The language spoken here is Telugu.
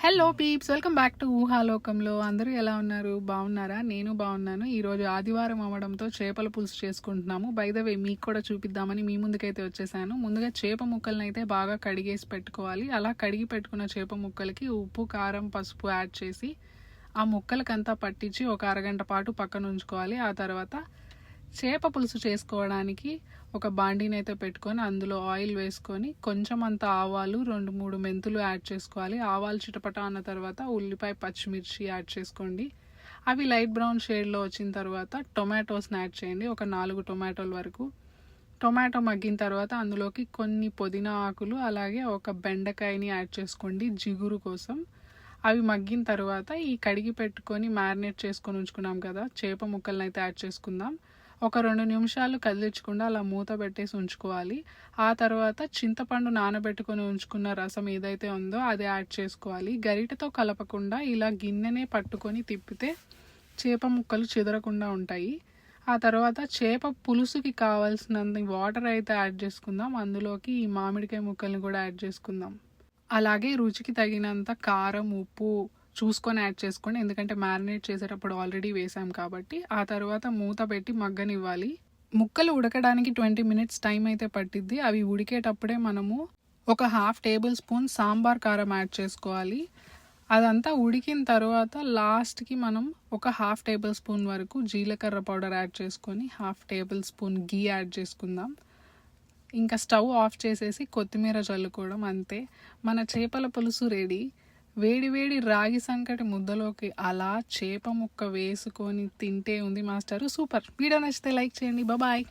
Hello peeps, welcome back to ఊహాలోకంలో. అందరూ ఎలా ఉన్నారు? బాగున్నారా? నేను బాగున్నాను. ఈరోజు ఆదివారం అవ్వడంతో చేపల పులుసు చేసుకుంటున్నాము. బై ద వే మీకు కూడా చూపిద్దామని మీ ముందుకైతే వచ్చేసాను. ముందుగా చేప ముక్కలను అయితే బాగా కడిగేసి పెట్టుకోవాలి. అలా కడిగి పెట్టుకున్న చేప ముక్కలకి ఉప్పు, కారం, పసుపు యాడ్ చేసి ఆ ముక్కలకంతా పట్టించి ఒక అరగంట పాటు పక్కన ఉంచుకోవాలి. ఆ తర్వాత చేప పులుసు చేసుకోవడానికి ఒక బాండీని అయితే పెట్టుకొని అందులో ఆయిల్ వేసుకొని కొంచెం అంత ఆవాలు, 2-3 మెంతులు యాడ్ చేసుకోవాలి. ఆవాలు చిటపట అన్న తర్వాత ఉల్లిపాయ, పచ్చిమిర్చి యాడ్ చేసుకోండి. అవి లైట్ బ్రౌన్ షేడ్లో వచ్చిన తర్వాత టొమాటోస్ని యాడ్ చేయండి. ఒక 4 టొమాటోల వరకు. టొమాటో మగ్గిన తర్వాత అందులోకి కొన్ని పుదీనా ఆకులు, అలాగే ఒక బెండకాయని యాడ్ చేసుకోండి జిగురు కోసం. అవి మగ్గిన తర్వాత ఈ కడిగి పెట్టుకొని మ్యారినేట్ చేసుకొని ఉంచుకున్నాం కదా చేప ముక్కలను అయితే యాడ్ చేసుకుందాం. ఒక 2 నిమిషాలు కదిలించకుండా అలా మూత పెట్టేసి ఉంచుకోవాలి. ఆ తర్వాత చింతపండు నానబెట్టుకొని ఉంచుకున్న రసం ఏదైతే ఉందో అది యాడ్ చేసుకోవాలి. గరిటెతో కలపకుండా ఇలా గిన్నెనే పట్టుకొని తిప్పితే చేప ముక్కలు చెదరకుండా ఉంటాయి. ఆ తర్వాత చేప పులుసుకి కావాల్సినంత వాటర్ అయితే యాడ్ చేసుకుందాం. అందులోకి ఈ మామిడికాయ ముక్కల్ని కూడా యాడ్ చేసుకుందాం. అలాగే రుచికి తగినంత కారం, ఉప్పు చూసుకొని యాడ్ చేసుకోండి. ఎందుకంటే మ్యారినేట్ చేసేటప్పుడు ఆల్రెడీ వేసాం కాబట్టి. ఆ తర్వాత మూత పెట్టి మగ్గనివ్వాలి. ముక్కలు ఉడకడానికి 20 మినిట్స్ టైం అయితే పట్టిద్ది. అవి ఉడికేటప్పుడే మనము ఒక 1/2 టేబుల్ స్పూన్ సాంబార్ కారం యాడ్ చేసుకోవాలి. అదంతా ఉడికిన తర్వాత లాస్ట్కి మనం ఒక 1/2 టేబుల్ స్పూన్ వరకు జీలకర్ర పౌడర్ యాడ్ చేసుకొని 1/2 టేబుల్ స్పూన్ గీ యాడ్ చేసుకుందాం. ఇంకా స్టవ్ ఆఫ్ చేసేసి కొత్తిమీర చల్లుకోవడం, అంతే. మన చేపల పులుసు రెడీ. వేడి వేడి రాగి సంకటి ముద్దలోకి అలా చేప ముక్క వేసుకొని తింటే ఉంది మాస్టరు. సూపర్. వీడియో నచ్చితే లైక్ చేయండి. బాయ్.